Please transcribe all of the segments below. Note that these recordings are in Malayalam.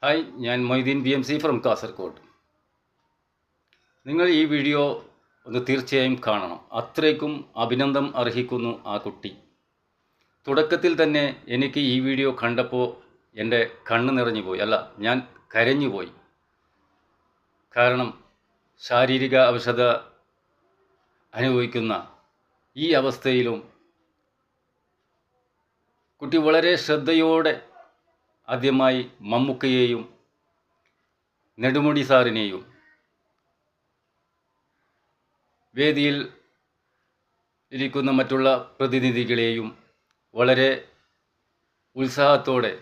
ഹായ്, ഞാൻ മൊയ്തീൻ BMC ഫ്രം കാസർഗോഡ്. നിങ്ങൾ ഈ വീഡിയോ ഒന്ന് തീർച്ചയായും കാണണം. അത്രയ്ക്കും അഭിനന്ദനം അർഹിക്കുന്നു ആ കുട്ടി. തുടക്കത്തിൽ തന്നെ എനിക്ക് ഈ വീഡിയോ കണ്ടപ്പോൾ എൻ്റെ കണ്ണ് നിറഞ്ഞു പോയി, ഞാൻ കരഞ്ഞുപോയി. കാരണം ശാരീരിക അവശത അനുഭവിക്കുന്ന ഈ അവസ്ഥയിലും കുട്ടി വളരെ ശ്രദ്ധയോടെ ആദ്യമായി മമ്മൂക്കയെയും നെടുമുടി സാറിനെയും വേദിയിൽ ഇരിക്കുന്ന മറ്റുള്ള പ്രതിനിധികളെയും വളരെ ഉത്സാഹത്തോടെ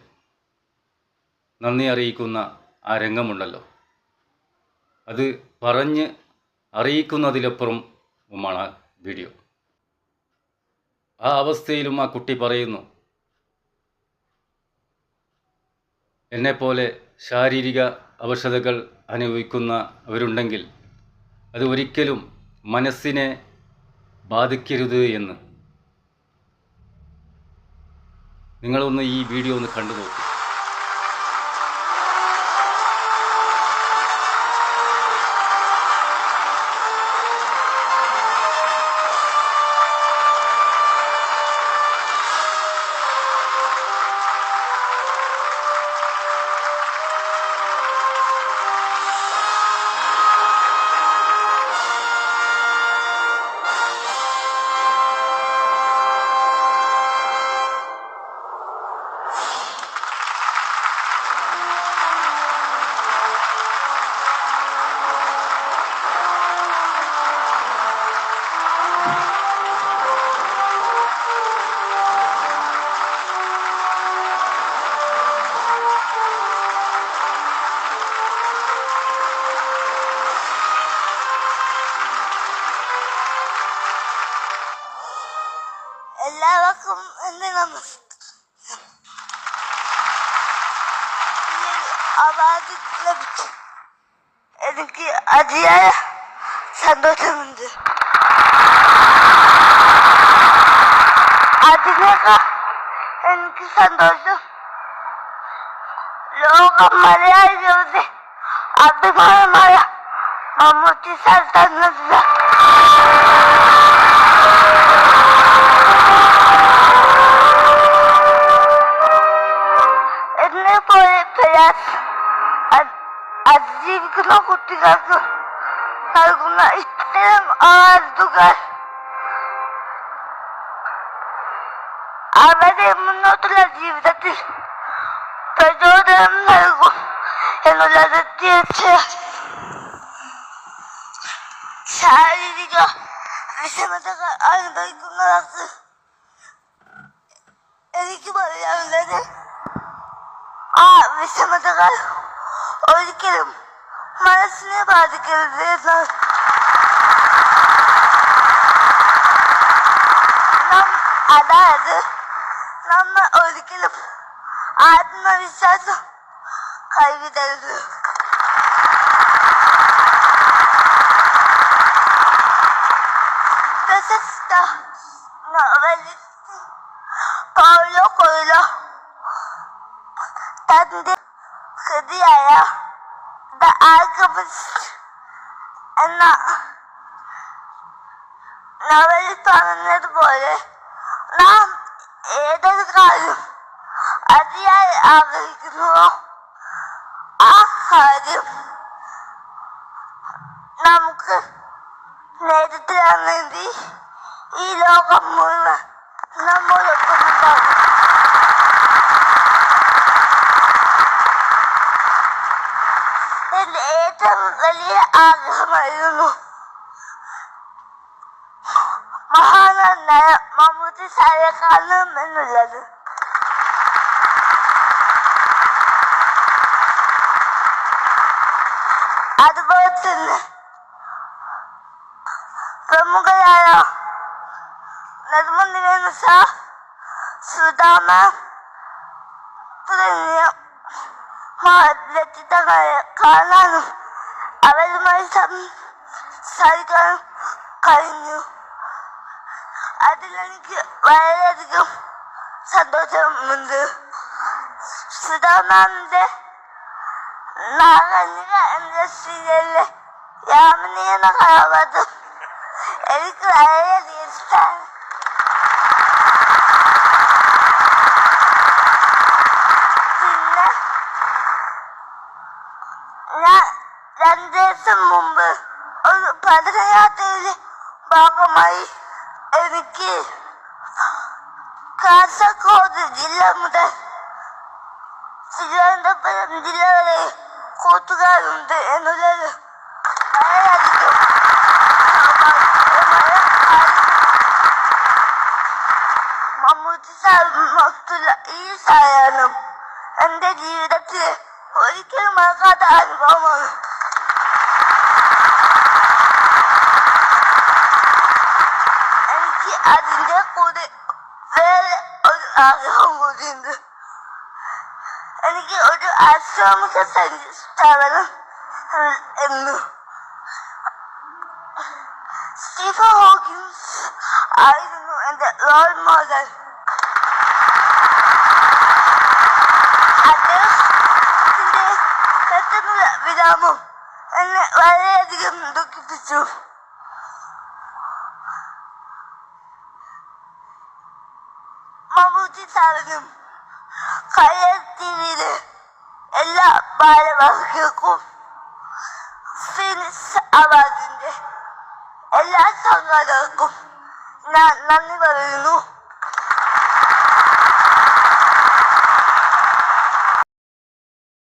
നന്ദി അറിയിക്കുന്ന ആ രംഗമുണ്ടല്ലോ, അത് പറഞ്ഞ് അറിയിക്കുന്നതിലപ്പുറമാണ് ആ വീഡിയോ. ആ അവസ്ഥയിലും ആ കുട്ടി പറയുന്നു, എന്നെപ്പോലെ ശാരീരിക അവശതകൾ അനുഭവിക്കുന്നവരുണ്ടെങ്കിൽ അത് ഒരിക്കലും മനസ്സിനെ ബാധിക്കരുത് എന്ന്. നിങ്ങളൊന്ന് ഈ വീഡിയോ ഒന്ന് കണ്ടു നോക്കൂ. എല്ലാവർക്കും എൻ്റെ നമസ്കാരം. അവാർഡ് ലഭിച്ചു എനിക്ക് അതിയായ സന്തോഷമുണ്ട്. അതിനേക്കാൾ എനിക്ക് സന്തോഷം ലോക മലയാളികളുടെ അഭിമാനമായ മമ്മൂട്ടി സാർ തന്നതില്ല. അതിജീവിക്കുന്ന കുട്ടികൾക്ക് നൽകുന്ന ഇത്തരം അവാർഡുകൾ അവരുടെ മുന്നോട്ടുള്ള ജീവിതത്തിൽ പ്രചോദനം നൽകും എന്നുള്ളത് തീർച്ചയായും. ശാരീരിക വിഷമതകൾ അനുഭവിക്കുന്നവർക്ക് എനിക്ക് പറയാനുള്ളത്, ആ വിഷമതകൾ ഒരിക്കലും മനസ്സിനെ ബാധിക്കരുത് എന്നാണ്. അതായത് നമ്മൾ ഒരിക്കലും ആത്മവിശ്വാസം കൈവിടരുത്. പ്രശസ്ത നോവലിസ്റ്റ് പൗലോ കൊയ്ലോ തന്റെ കൃതിയായ ദ ആൽക്കെമിസ്റ്റ് എന്ന നോവലിൽ പറഞ്ഞതുപോലെ നാം ഏതൊരു കാര്യം അതിയായി ആഗ്രഹിക്കുന്നുവോ ആ കാര്യം നമുക്ക് നേരിട്ടാണെങ്കിൽ ഈ ലോകം മുഴുവൻ നമ്മോടൊപ്പം ഉണ്ടാകും. എന്റെ ഏറ്റവും വലിയ ആഗ്രഹമായിരുന്നു മഹാനായ മമ്മൂട്ടി സാറെ കാണണം എന്നുള്ളത്. അതുപോലെ തന്നെ പ്രമുഖരായ നെടുമുടി വേണു സാർ, സുധാമ തുടങ്ങിയ വ്യക്തിത്വങ്ങളെ കാണാനും അവരുമായി സംസാരിക്കാനും കഴിഞ്ഞു. അതിലെനിക്ക് വളരെയധികം സന്തോഷമുണ്ട്. സുധാമാന്റെ നാഗനിക എന്ന സീരിയലിലെ യാമിനി എന്ന കഥാപാത്രം എനിക്ക് വളരെയധികം ഇഷ്ടമാണ്. പിന്നെ ഞാൻ 2 ദിവസം മുമ്പ് ഒരു പഠനയാത്രയിലെ ഭാഗമായി എനിക്ക് കാസർഗോഡ് ജില്ല മുതൽ തിരുവനന്തപുരം ജില്ല വരെ കൂട്ടുകാരുണ്ട് എന്നുള്ളത് വളരെയധികം മമ്മൂട്ടി സാറുമൊത്തുള്ള ഈ സായാഹ്നം എൻ്റെ ജീവിതത്തിലെ ഒരിക്കലും മറക്കാത്ത അനുഭവമാണ്. എനിക്ക് അതിൻ്റെ കൂടെ വേറെ ഒരു ആഗ്രഹം കൂടിയുണ്ട്. എനിക്ക് ഒരു ആശ്രമിക സ്ഥാപനം എന്ന്. സ്റ്റീഫൻ ഹോക്കിൻസ് ആയിരുന്നു എൻ്റെ റോൾ മോഡൽ. അദ്ദേഹത്തിന്റെ പെട്ടെന്നുള്ള വിരാമം എന്നെ വളരെയധികം ദുഃഖിപ്പിച്ചു. മമ്മൂട്ടി സാറിനും കയർ ടിവിയിലെ എല്ലാ ഭാരവാഹികൾക്കും ഫിനിക്സ് അവാർഡിന്റെ എല്ലാ സംഘാടകർക്കും ഞാൻ നന്ദി പറയുന്നു.